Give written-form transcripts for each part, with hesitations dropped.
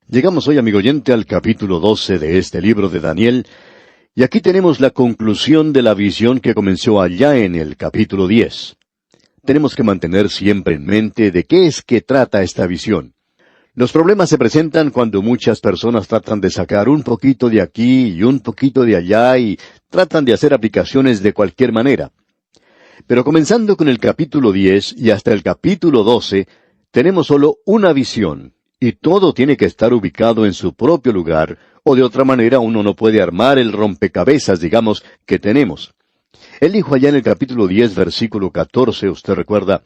Llegamos hoy, amigo oyente, al capítulo 12 de este libro de Daniel, y aquí tenemos la conclusión de la visión que comenzó allá en el capítulo 10. Tenemos que mantener siempre en mente de qué es que trata esta visión. Los problemas se presentan cuando muchas personas tratan de sacar un poquito de aquí y un poquito de allá y tratan de hacer aplicaciones de cualquier manera. Pero comenzando con el capítulo 10 y hasta el capítulo 12, tenemos solo una visión. Y todo tiene que estar ubicado en su propio lugar, o de otra manera uno no puede armar el rompecabezas, digamos, que tenemos. Él dijo allá en el capítulo 10, versículo 14, usted recuerda,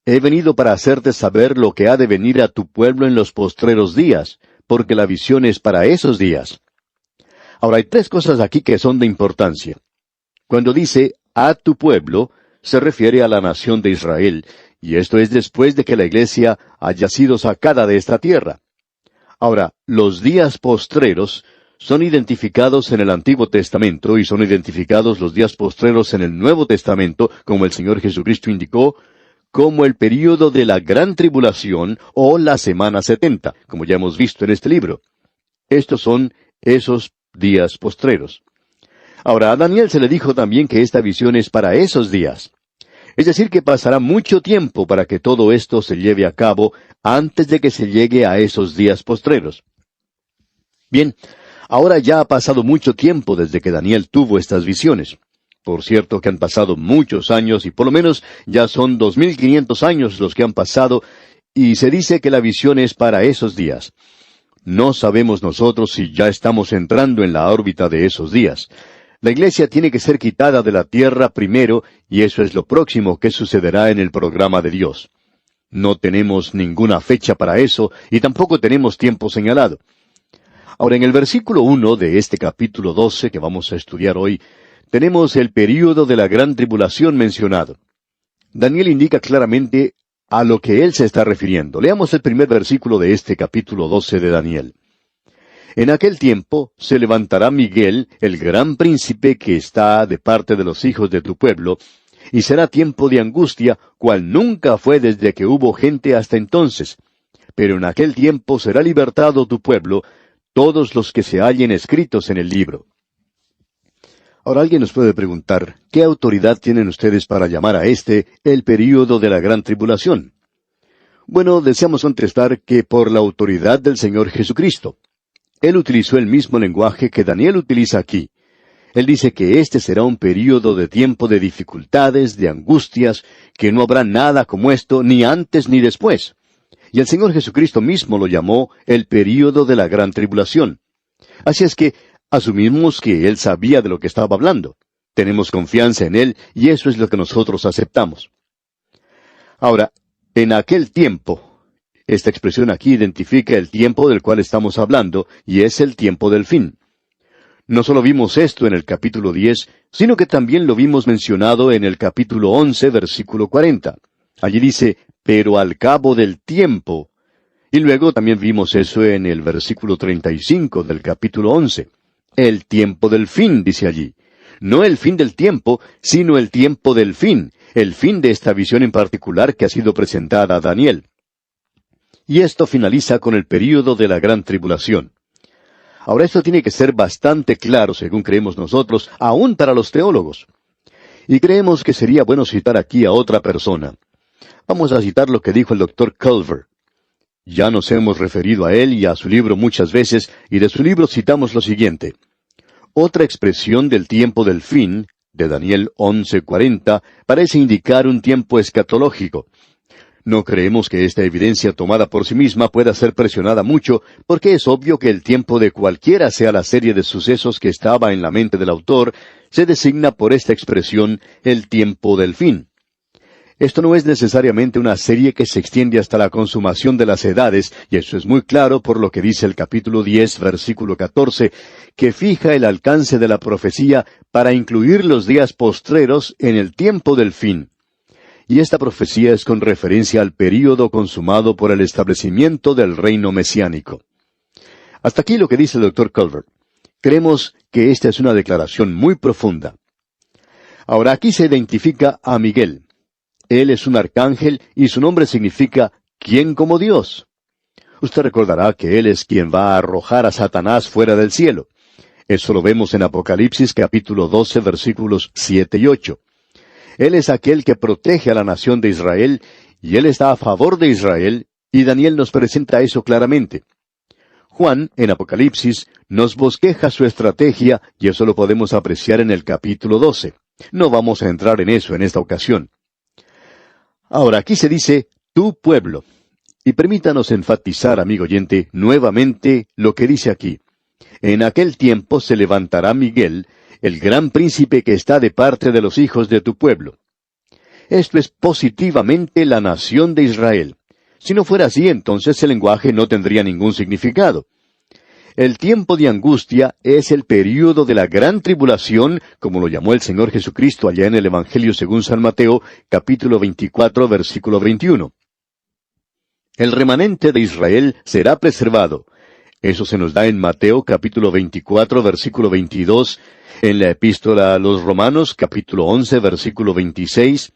«He venido para hacerte saber lo que ha de venir a tu pueblo en los postreros días, porque la visión es para esos días». Ahora, hay tres cosas aquí que son de importancia. Cuando dice, «a tu pueblo», se refiere a la nación de Israel, y esto es después de que la iglesia haya sido sacada de esta tierra. Ahora, los días postreros son identificados en el Antiguo Testamento y son identificados los días postreros en el Nuevo Testamento, como el Señor Jesucristo indicó, como el período de la gran tribulación o la semana 70, como ya hemos visto en este libro. Estos son esos días postreros. Ahora, a Daniel se le dijo también que esta visión es para esos días. Es decir, que pasará mucho tiempo para que todo esto se lleve a cabo antes de que se llegue a esos días postreros. Bien, ahora ya ha pasado mucho tiempo desde que Daniel tuvo estas visiones. Por cierto que han pasado muchos años y por lo menos ya son 2500 años los que han pasado y se dice que la visión es para esos días. No sabemos nosotros si ya estamos entrando en la órbita de esos días. La iglesia tiene que ser quitada de la tierra primero, y eso es lo próximo que sucederá en el programa de Dios. No tenemos ninguna fecha para eso, y tampoco tenemos tiempo señalado. Ahora, en el versículo 1 de este capítulo 12 que vamos a estudiar hoy, tenemos el período de la gran tribulación mencionado. Daniel indica claramente a lo que él se está refiriendo. Leamos el primer versículo de este capítulo 12 de Daniel. En aquel tiempo se levantará Miguel, el gran príncipe que está de parte de los hijos de tu pueblo, y será tiempo de angustia, cual nunca fue desde que hubo gente hasta entonces. Pero en aquel tiempo será libertado tu pueblo, todos los que se hallen escritos en el libro. Ahora alguien nos puede preguntar, ¿qué autoridad tienen ustedes para llamar a este el período de la gran tribulación? Bueno, deseamos contestar que por la autoridad del Señor Jesucristo. Él utilizó el mismo lenguaje que Daniel utiliza aquí. Él dice que este será un período de tiempo de dificultades, de angustias, que no habrá nada como esto ni antes ni después. Y el Señor Jesucristo mismo lo llamó el período de la gran tribulación. Así es que asumimos que Él sabía de lo que estaba hablando. Tenemos confianza en Él y eso es lo que nosotros aceptamos. Ahora, en aquel tiempo, esta expresión aquí identifica el tiempo del cual estamos hablando, y es el tiempo del fin. No solo vimos esto en el capítulo 10, sino que también lo vimos mencionado en el capítulo 11, versículo 40. Allí dice, pero al cabo del tiempo. Y luego también vimos eso en el versículo 35 del capítulo 11. El tiempo del fin, dice allí. No el fin del tiempo, sino el tiempo del fin, el fin de esta visión en particular que ha sido presentada a Daniel. Y esto finaliza con el período de la gran tribulación. Ahora esto tiene que ser bastante claro, según creemos nosotros, aún para los teólogos. Y creemos que sería bueno citar aquí a otra persona. Vamos a citar lo que dijo el Dr. Culver. Ya nos hemos referido a él y a su libro muchas veces, y de su libro citamos lo siguiente. Otra expresión del tiempo del fin, de Daniel 11:40, parece indicar un tiempo escatológico. No creemos que esta evidencia tomada por sí misma pueda ser presionada mucho, porque es obvio que el tiempo de cualquiera sea la serie de sucesos que estaba en la mente del autor, se designa por esta expresión el tiempo del fin. Esto no es necesariamente una serie que se extiende hasta la consumación de las edades, y eso es muy claro por lo que dice el capítulo 10, versículo 14, que fija el alcance de la profecía para incluir los días postreros en el tiempo del fin. Y esta profecía es con referencia al período consumado por el establecimiento del reino mesiánico. Hasta aquí lo que dice el Dr. Culver. Creemos que esta es una declaración muy profunda. Ahora aquí se identifica a Miguel. Él es un arcángel y su nombre significa «¿quién como Dios?». Usted recordará que Él es quien va a arrojar a Satanás fuera del cielo. Eso lo vemos en Apocalipsis capítulo 12 versículos 7 y 8. Él es aquel que protege a la nación de Israel, y Él está a favor de Israel, y Daniel nos presenta eso claramente. Juan, en Apocalipsis, nos bosqueja su estrategia, y eso lo podemos apreciar en el capítulo 12. No vamos a entrar en eso en esta ocasión. Ahora, aquí se dice, tu pueblo. Y permítanos enfatizar, amigo oyente, nuevamente lo que dice aquí. En aquel tiempo se levantará Miguel, el gran príncipe que está de parte de los hijos de tu pueblo. Esto es positivamente la nación de Israel. Si no fuera así, entonces el lenguaje no tendría ningún significado. El tiempo de angustia es el período de la gran tribulación, como lo llamó el Señor Jesucristo allá en el Evangelio según San Mateo, capítulo 24, versículo 21. El remanente de Israel será preservado. Eso se nos da en Mateo capítulo 24, versículo 22, en la epístola a los Romanos capítulo 11, versículo 26,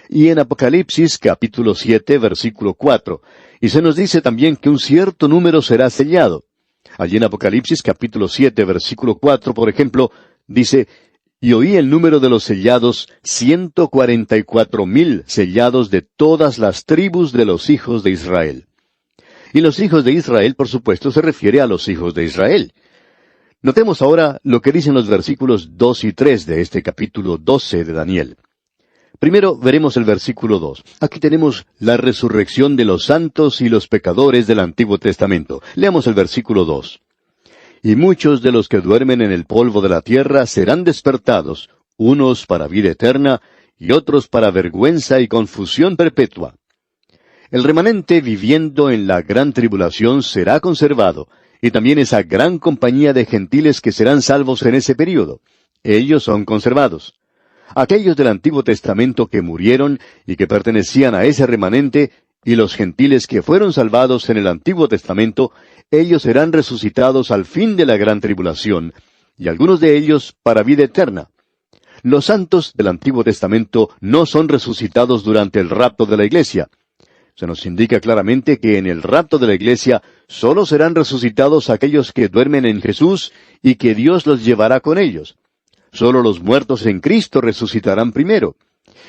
y en Apocalipsis capítulo 7, versículo 4. Y se nos dice también que un cierto número será sellado. Allí en Apocalipsis capítulo 7, versículo 4, por ejemplo, dice, y oí el número de los sellados, 144,000 sellados de todas las tribus de los hijos de Israel. Y los hijos de Israel, por supuesto, se refiere a los hijos de Israel. Notemos ahora lo que dicen los versículos 2 y 3 de este capítulo 12 de Daniel. Primero veremos el versículo 2. Aquí tenemos la resurrección de los santos y los pecadores del Antiguo Testamento. Leamos el versículo 2. Y muchos de los que duermen en el polvo de la tierra serán despertados, unos para vida eterna, y otros para vergüenza y confusión perpetua. El remanente viviendo en la gran tribulación será conservado, y también esa gran compañía de gentiles que serán salvos en ese período. Ellos son conservados. Aquellos del Antiguo Testamento que murieron y que pertenecían a ese remanente, y los gentiles que fueron salvados en el Antiguo Testamento, ellos serán resucitados al fin de la gran tribulación, y algunos de ellos para vida eterna. Los santos del Antiguo Testamento no son resucitados durante el rapto de la iglesia. Se nos indica claramente que en el rapto de la iglesia solo serán resucitados aquellos que duermen en Jesús y que Dios los llevará con ellos. Solo los muertos en Cristo resucitarán primero.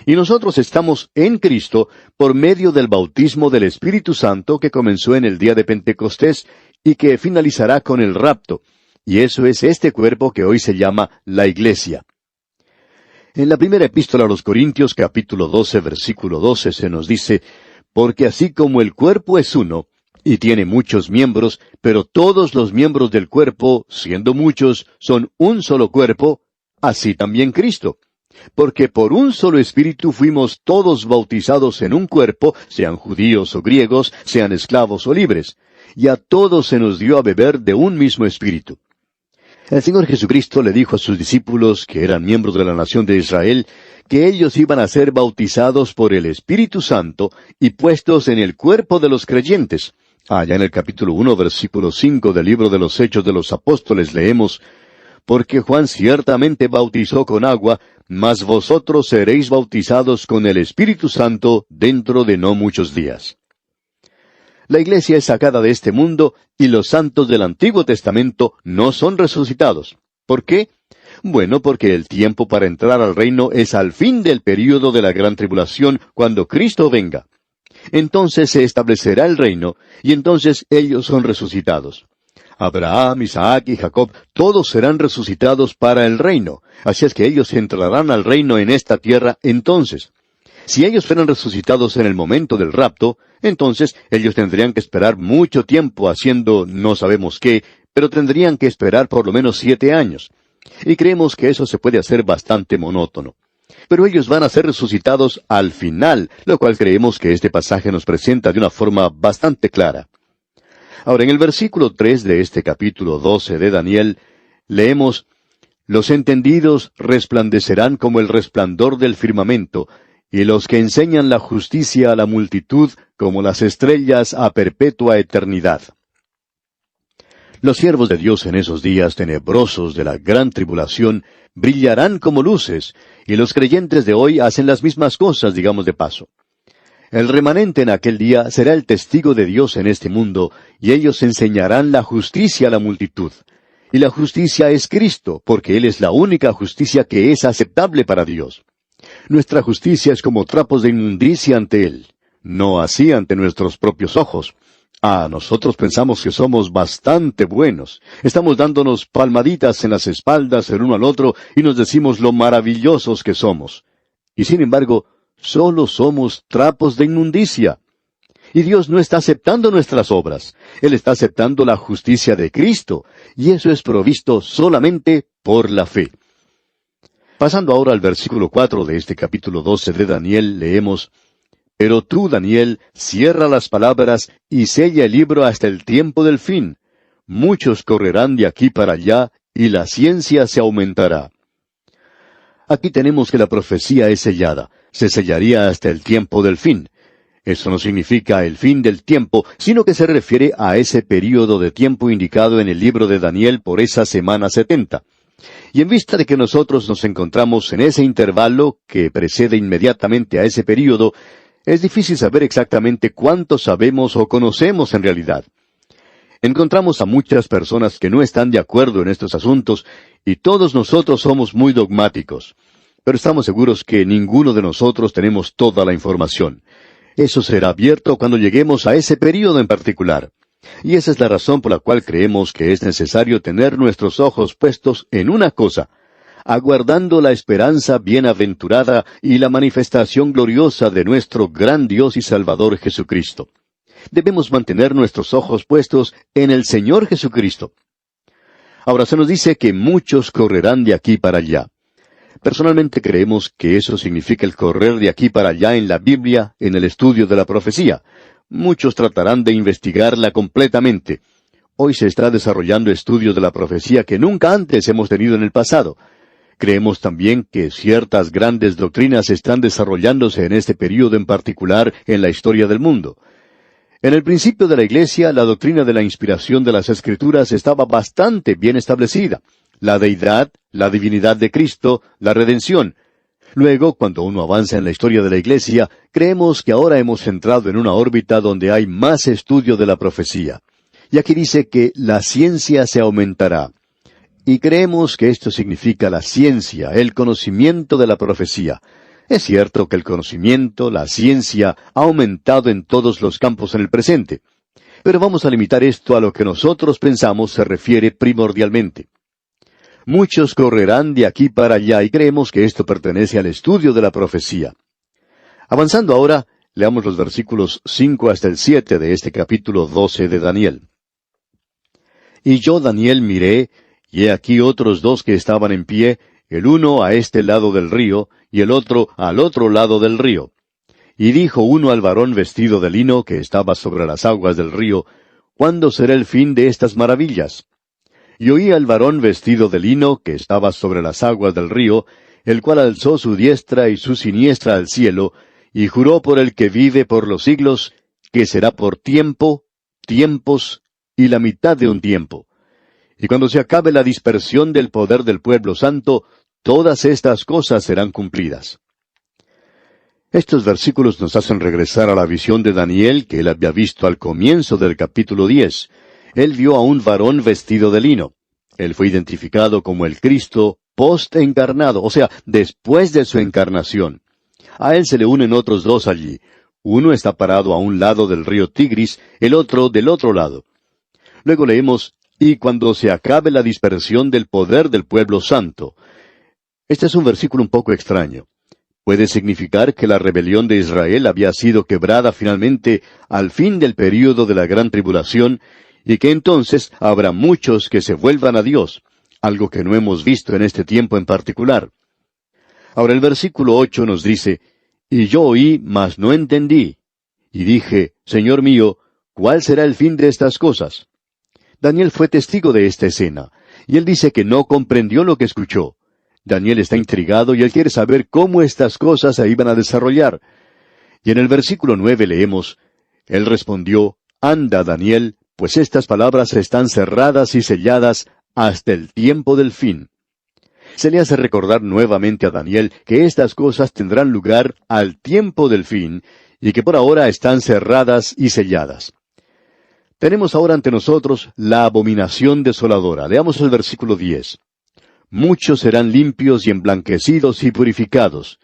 Y nosotros estamos en Cristo por medio del bautismo del Espíritu Santo que comenzó en el día de Pentecostés y que finalizará con el rapto. Y eso es este cuerpo que hoy se llama la Iglesia. En la primera epístola a los Corintios, capítulo 12, versículo 12, se nos dice, porque así como el cuerpo es uno, y tiene muchos miembros, pero todos los miembros del cuerpo, siendo muchos, son un solo cuerpo, así también Cristo. Porque por un solo Espíritu fuimos todos bautizados en un cuerpo, sean judíos o griegos, sean esclavos o libres, y a todos se nos dio a beber de un mismo Espíritu. El Señor Jesucristo le dijo a sus discípulos, que eran miembros de la nación de Israel, que ellos iban a ser bautizados por el Espíritu Santo y puestos en el cuerpo de los creyentes. Allá en el capítulo 1, versículo 5 del libro de los Hechos de los Apóstoles leemos, porque Juan ciertamente bautizó con agua, mas vosotros seréis bautizados con el Espíritu Santo dentro de no muchos días. La iglesia es sacada de este mundo y los santos del Antiguo Testamento no son resucitados. ¿Por qué? Bueno, porque el tiempo para entrar al reino es al fin del período de la gran tribulación, cuando Cristo venga. Entonces se establecerá el reino, y entonces ellos son resucitados. Abraham, Isaac y Jacob, todos serán resucitados para el reino. Así es que ellos entrarán al reino en esta tierra entonces. Si ellos fueran resucitados en el momento del rapto, entonces ellos tendrían que esperar mucho tiempo haciendo no sabemos qué, pero tendrían que esperar por lo menos 7 años. Y creemos que eso se puede hacer bastante monótono. Pero ellos van a ser resucitados al final, lo cual creemos que este pasaje nos presenta de una forma bastante clara. Ahora, en el versículo 3 de este capítulo 12 de Daniel, leemos, los entendidos resplandecerán como el resplandor del firmamento, y los que enseñan la justicia a la multitud como las estrellas a perpetua eternidad. Los siervos de Dios en esos días tenebrosos de la gran tribulación brillarán como luces, y los creyentes de hoy hacen las mismas cosas, digamos de paso. El remanente en aquel día será el testigo de Dios en este mundo, y ellos enseñarán la justicia a la multitud. Y la justicia es Cristo, porque Él es la única justicia que es aceptable para Dios. Nuestra justicia es como trapos de inmundicia ante Él, no así ante nuestros propios ojos. Nosotros pensamos que somos bastante buenos. Estamos dándonos palmaditas en las espaldas el uno al otro y nos decimos lo maravillosos que somos. Y sin embargo, solo somos trapos de inmundicia. Y Dios no está aceptando nuestras obras. Él está aceptando la justicia de Cristo, y eso es provisto solamente por la fe. Pasando ahora al versículo 4 de este capítulo 12 de Daniel, leemos: Pero tú, Daniel, cierra las palabras y sella el libro hasta el tiempo del fin. Muchos correrán de aquí para allá, y la ciencia se aumentará. Aquí tenemos que la profecía es sellada. Se sellaría hasta el tiempo del fin. Eso no significa el fin del tiempo, sino que se refiere a ese período de tiempo indicado en el libro de Daniel por esa semana 70. Y en vista de que nosotros nos encontramos en ese intervalo que precede inmediatamente a ese período, es difícil saber exactamente cuánto sabemos o conocemos en realidad. Encontramos a muchas personas que no están de acuerdo en estos asuntos, y todos nosotros somos muy dogmáticos. Pero estamos seguros que ninguno de nosotros tenemos toda la información. Eso será abierto cuando lleguemos a ese período en particular. Y esa es la razón por la cual creemos que es necesario tener nuestros ojos puestos en una cosa, aguardando la esperanza bienaventurada y la manifestación gloriosa de nuestro gran Dios y Salvador Jesucristo. Debemos mantener nuestros ojos puestos en el Señor Jesucristo. Ahora se nos dice que muchos correrán de aquí para allá. Personalmente creemos que eso significa el correr de aquí para allá en la Biblia, en el estudio de la profecía. Muchos tratarán de investigarla completamente. Hoy se está desarrollando estudios de la profecía que nunca antes hemos tenido en el pasado. Creemos también que ciertas grandes doctrinas están desarrollándose en este período en particular en la historia del mundo. En el principio de la Iglesia, la doctrina de la inspiración de las Escrituras estaba bastante bien establecida. La deidad, la divinidad de Cristo, la redención. Luego, cuando uno avanza en la historia de la Iglesia, creemos que ahora hemos entrado en una órbita donde hay más estudio de la profecía. Y aquí dice que la ciencia se aumentará. Y creemos que esto significa la ciencia, el conocimiento de la profecía. Es cierto que el conocimiento, la ciencia, ha aumentado en todos los campos en el presente. Pero vamos a limitar esto a lo que nosotros pensamos se refiere primordialmente. Muchos correrán de aquí para allá y creemos que esto pertenece al estudio de la profecía. Avanzando ahora, leamos los versículos 5 hasta el 7 de este capítulo 12 de Daniel. Y yo, Daniel, miré, y he aquí otros dos que estaban en pie, el uno a este lado del río, y el otro al otro lado del río. Y dijo uno al varón vestido de lino que estaba sobre las aguas del río: ¿Cuándo será el fin de estas maravillas? Y oí al varón vestido de lino que estaba sobre las aguas del río, el cual alzó su diestra y su siniestra al cielo, y juró por el que vive por los siglos, que será por tiempo, tiempos, y la mitad de un tiempo. Y cuando se acabe la dispersión del poder del pueblo santo, todas estas cosas serán cumplidas. Estos versículos nos hacen regresar a la visión de Daniel que él había visto al comienzo del capítulo 10. Él vio a un varón vestido de lino. Él fue identificado como el Cristo post-encarnado, o sea, después de su encarnación. A él se le unen otros dos allí. Uno está parado a un lado del río Tigris, el otro del otro lado. Luego leemos: y cuando se acabe la dispersión del poder del pueblo santo. Este es un versículo un poco extraño. Puede significar que la rebelión de Israel había sido quebrada finalmente al fin del período de la gran tribulación, y que entonces habrá muchos que se vuelvan a Dios, algo que no hemos visto en este tiempo en particular. Ahora el versículo 8 nos dice: y yo oí, mas no entendí. Y dije: Señor mío, ¿cuál será el fin de estas cosas? Daniel fue testigo de esta escena, y él dice que no comprendió lo que escuchó. Daniel está intrigado y él quiere saber cómo estas cosas se iban a desarrollar. Y en el versículo 9 leemos: él respondió: anda, Daniel, pues estas palabras están cerradas y selladas hasta el tiempo del fin. Se le hace recordar nuevamente a Daniel que estas cosas tendrán lugar al tiempo del fin, y que por ahora están cerradas y selladas. Tenemos ahora ante nosotros la abominación desoladora. Leamos el versículo 10. Muchos serán limpios y emblanquecidos y purificados.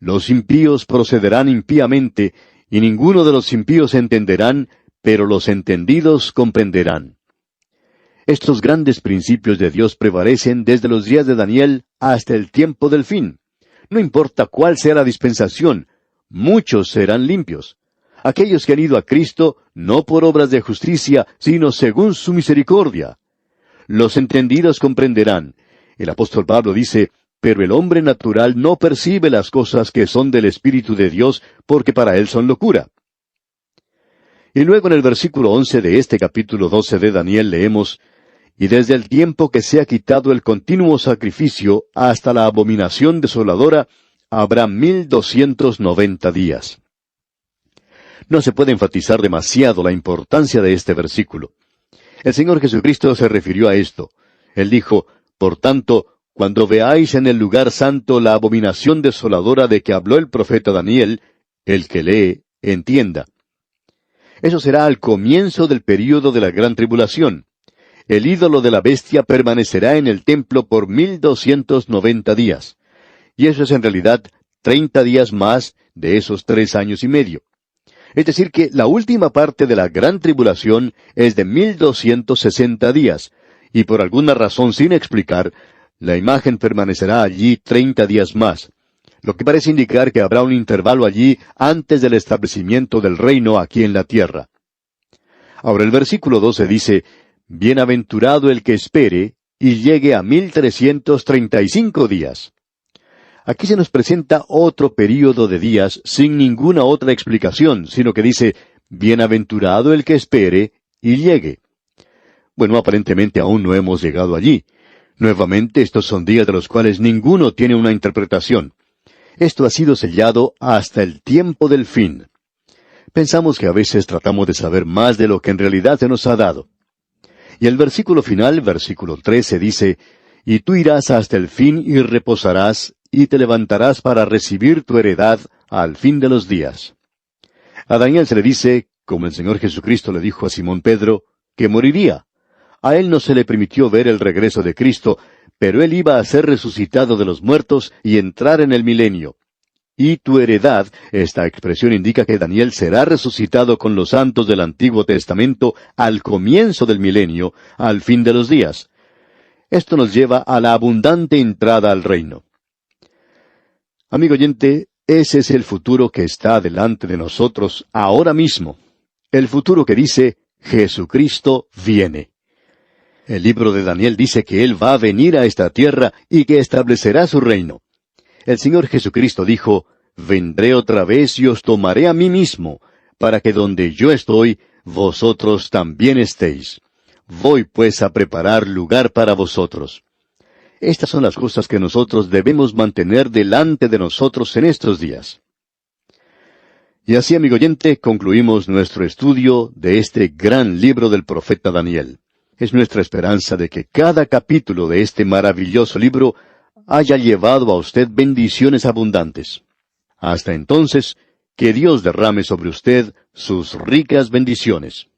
Los impíos procederán impíamente, y ninguno de los impíos entenderán, pero los entendidos comprenderán. Estos grandes principios de Dios prevalecen desde los días de Daniel hasta el tiempo del fin. No importa cuál sea la dispensación, muchos serán limpios. Aquellos que han ido a Cristo, no por obras de justicia, sino según su misericordia. Los entendidos comprenderán. El apóstol Pablo dice, pero el hombre natural no percibe las cosas que son del Espíritu de Dios, porque para él son locura. Y luego en el versículo 11 de este capítulo 12 de Daniel leemos, y desde el tiempo que se ha quitado el continuo sacrificio hasta la abominación desoladora, habrá 1290 días. No se puede enfatizar demasiado la importancia de este versículo. El Señor Jesucristo se refirió a esto. Él dijo, por tanto, cuando veáis en el lugar santo la abominación desoladora de que habló el profeta Daniel, el que lee, entienda. Eso será al comienzo del período de la gran tribulación. El ídolo de la bestia permanecerá en el templo por 1290 días. Y eso es en realidad 30 días más de esos 3 años y medio. Es decir que la última parte de la gran tribulación es de 1260 días, y por alguna razón sin explicar, la imagen permanecerá allí 30 días más, lo que parece indicar que habrá un intervalo allí antes del establecimiento del reino aquí en la tierra. Ahora el versículo 12 dice, bienaventurado el que espere y llegue a 1335 días. Aquí se nos presenta otro período de días sin ninguna otra explicación, sino que dice, bienaventurado el que espere y llegue. Bueno, aparentemente aún no hemos llegado allí. Nuevamente, estos son días de los cuales ninguno tiene una interpretación. Esto ha sido sellado hasta el tiempo del fin. Pensamos que a veces tratamos de saber más de lo que en realidad se nos ha dado. Y el versículo final, versículo 13, dice, y tú irás hasta el fin y reposarás, y te levantarás para recibir tu heredad al fin de los días. A Daniel se le dice, como el Señor Jesucristo le dijo a Simón Pedro, que moriría. A él no se le permitió ver el regreso de Cristo, pero él iba a ser resucitado de los muertos y entrar en el milenio. Y tu heredad, esta expresión indica que Daniel será resucitado con los santos del Antiguo Testamento al comienzo del milenio, al fin de los días. Esto nos lleva a la abundante entrada al reino. Amigo oyente, ese es el futuro que está delante de nosotros ahora mismo. El futuro que dice, Jesucristo viene. El libro de Daniel dice que Él va a venir a esta tierra y que establecerá su reino. El Señor Jesucristo dijo, vendré otra vez y os tomaré a mí mismo, para que donde yo estoy, vosotros también estéis. Voy pues a preparar lugar para vosotros. Estas son las cosas que nosotros debemos mantener delante de nosotros en estos días. Y así, amigo oyente, concluimos nuestro estudio de este gran libro del profeta Daniel. Es nuestra esperanza de que cada capítulo de este maravilloso libro haya llevado a usted bendiciones abundantes. Hasta entonces, que Dios derrame sobre usted sus ricas bendiciones.